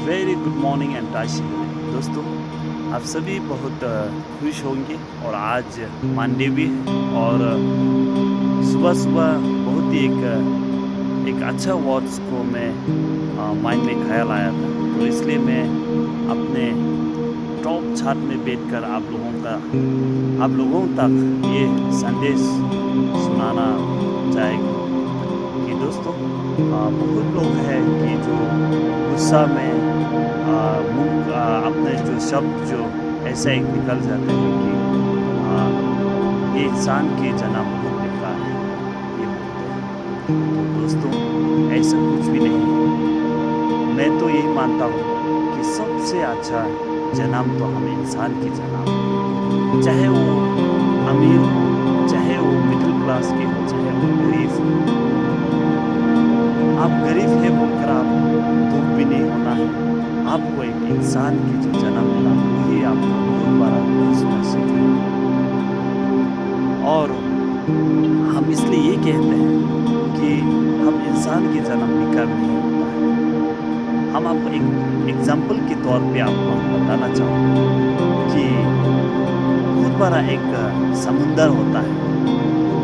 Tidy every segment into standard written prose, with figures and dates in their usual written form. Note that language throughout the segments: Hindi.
Very good morning and time दोस्तों, आप सभी बहुत खुश होंगे और आज मंडे भी है और सुबह सुबह बहुत ही एक अच्छा वर्ड्स को मैं माइंड में ख्याल आया था। तो इसलिए मैं अपने टॉप छात में बैठकर आप लोगों तक ये संदेश सुनाना चाहेगा कि दोस्तों, बहुत लोग हैं कि जो गुस्सा में अपने जो शब्द जो ऐसा एक निकल जाते हैं कि ये इंसान के जन्म बहुत बेकार है, ये बोलते हैं। तो दोस्तों, ऐसा कुछ भी नहीं है। मैं तो यही मानता हूँ कि सबसे अच्छा जन्म तो हम इंसान की जन्म है, चाहे वो अमीर हो, चाहे वो मिडिल क्लास के हो, चाहे वो गरीब हो। आप गरीब है बोलकर आप दुख भी नहीं होना है। आपको एक इंसान की जो जन्म मिला वही आपको बहुत बड़ा खुशनसीब है। और हम इसलिए ये कहते हैं कि हम इंसान की जन्म बेकार नहीं होता है। हम आपको एक एग्जाम्पल के तौर पे आपको बताना चाहूँगा कि बहुत बड़ा एक समुंदर होता है।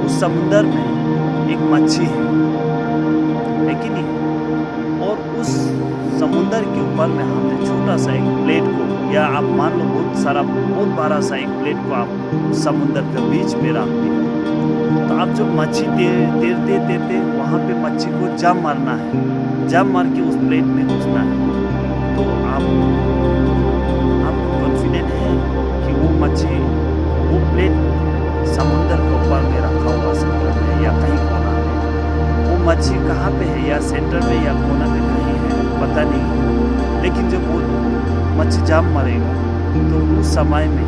उस समुंदर में एक मच्छी है कि नहीं? और उस समुंदर के ऊपर में हमने छोटा सा एक प्लेट को, या आप मान लो बहुत बड़ा सा एक प्लेट को आप समुंदर के बीच में रख दिया। तो आप जब मच्छी तैरते वहाँ पे मच्छी को जाम मारना है, जाम मार के उस प्लेट में घुसना है। तो आपको कॉन्फिडेंट है कि वो मच्छी वो प्लेट समुंदर के ऊपर में रखा हुआ सेंटर में या कहीं कोना में, वो मच्छी कहाँ पे है, या सेंटर में या कोना में कहीं है, पता नहीं। लेकिन जब वो मच्छी जाम मारेगा तो उस समय में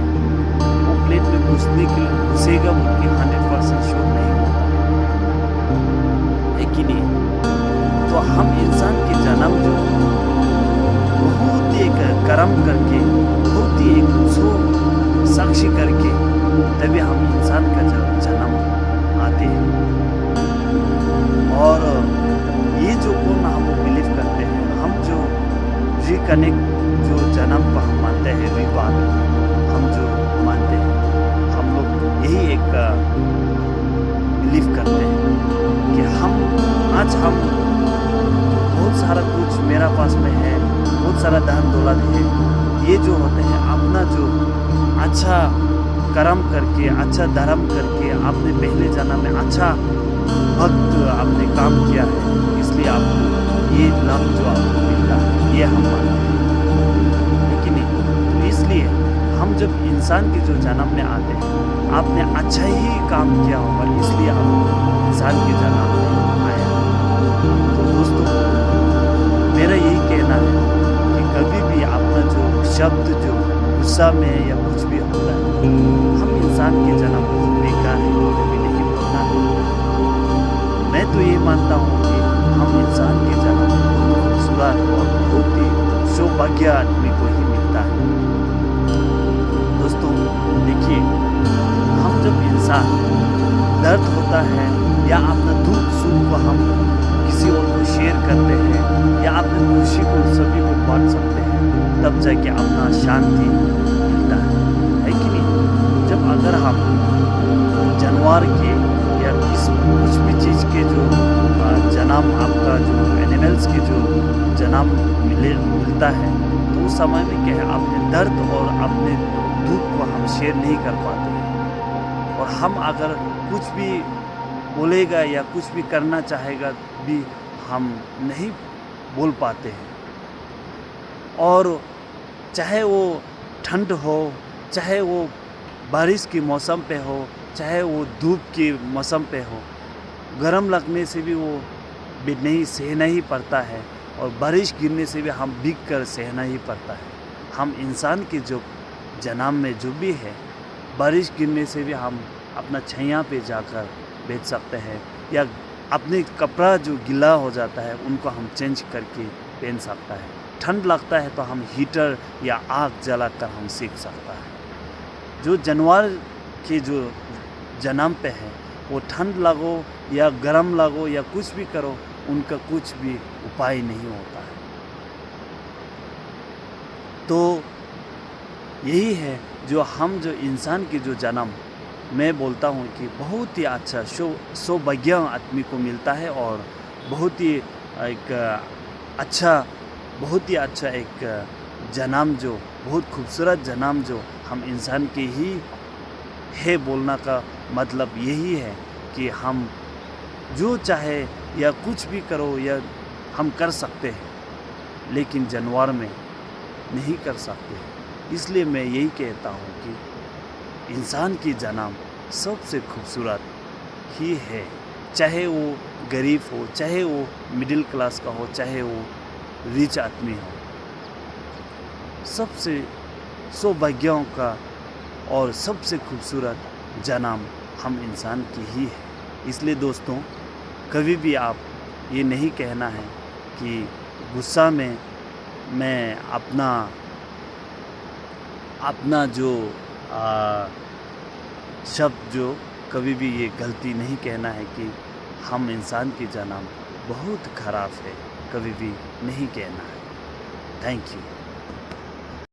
वो प्लेट में घुसेगा बोलके 100% श्योर नहीं होता है कि नहीं? तो हम इंसान के जन्म जो बहुत ही एक कर्म करके, बहुत ही एक साक्षी करके तभी हम इंसान का जन्म आते हैं। और ये जो कौन हम बिलीव करते हैं, हम जो रिकनेक्ट जो जन्म को हम मानते हैं, रिबात हम जो मानते हैं, हम लोग यही एक बिलीव करते हैं कि आज हम बहुत सारा कुछ मेरा पास में है, बहुत सारा धन दौलत है। ये जो होते हैं अपना जो अच्छा कर्म करके, अच्छा धर्म करके, आपने पहले जन्म में अच्छा वक्त आपने काम किया है, इसलिए आपको ये लाभ जो आपको मिलता है, ये हम मानते हैं। लेकिन तो इसलिए हम जब इंसान के जो जन्म में आते हैं, आपने अच्छा ही काम किया होगा, इसलिए आप इंसान के जन्म में आए। तो दोस्तों, मेरा यही कहना है कि कभी भी अपना जो शब्द जो गुस्सा में या कुछ भी होता है, हम इंसान के जन्म बेकार है कभी नहीं बोलना है। मैं तो ये मानता हूँ कि हम इंसान के जन्म बहुत खूबसूरत और बहुत ही सौभाग्य आदमी को ही मिलता है। दोस्तों देखिए, हम जब इंसान दर्द होता है या अपना दुख सुख को हम किसी और को शेयर करते हैं या अपनी खुशी को सभी को बांट सकते हैं, तब जाके अपना शांति मिलता है कि नहीं? जब अगर हम जानवर के या कुछ भी चीज़ के जो जन्म, आपका जो एनिमल्स के जो जन्म मिलता है, तो उस समय में क्या है, अपने दर्द और अपने दुख को हम शेयर नहीं कर पाते हैं। और हम अगर कुछ भी बोलेगा या कुछ भी करना चाहेगा भी हम नहीं बोल पाते हैं। और चाहे वो ठंड हो, चाहे वो बारिश के मौसम पे हो, चाहे वो धूप के मौसम पे हो, गर्म लगने से भी वो सहना ही पड़ता है, और बारिश गिरने से भी हम भीग कर सहना ही पड़ता है। हम इंसान के जो जन्म में जो भी है, बारिश गिरने से भी हम अपना छैया पे जाकर बैठ सकते हैं, या अपने कपड़ा जो गीला हो जाता है उनको हम चेंज करके पहन सकता है। ठंड लगता है तो हम हीटर या आग जलाकर हम सेक सकता है। जो जानवर के जो जन्म पे है, वो ठंड लगो या गर्म लगो या कुछ भी करो, उनका कुछ भी उपाय नहीं होता है। तो यही है जो हम जो इंसान की जो जन्म, मैं बोलता हूँ कि बहुत ही अच्छा सौभाग्य आदमी को मिलता है और बहुत ही एक अच्छा बहुत ही अच्छा एक जन्म जो बहुत खूबसूरत जन्म जो हम इंसान के ही है। बोलना का मतलब यही है कि हम जो चाहे या कुछ भी करो या हम कर सकते हैं, लेकिन जानवर में नहीं कर सकते। इसलिए मैं यही कहता हूँ कि इंसान की जन्म सबसे खूबसूरत ही है, चाहे वो गरीब हो, चाहे वो मिडिल क्लास का हो, चाहे वो रिच आदमी हो। सबसे सौभाग्यों का और सबसे खूबसूरत जन्म हम इंसान की ही है। इसलिए दोस्तों, कभी भी आप ये नहीं कहना है कि गुस्सा में मैं अपना जो शब्द जो कभी भी ये गलती नहीं कहना है कि हम इंसान की जन्म बहुत ख़राब है, कभी भी नहीं कहना है। Thank you.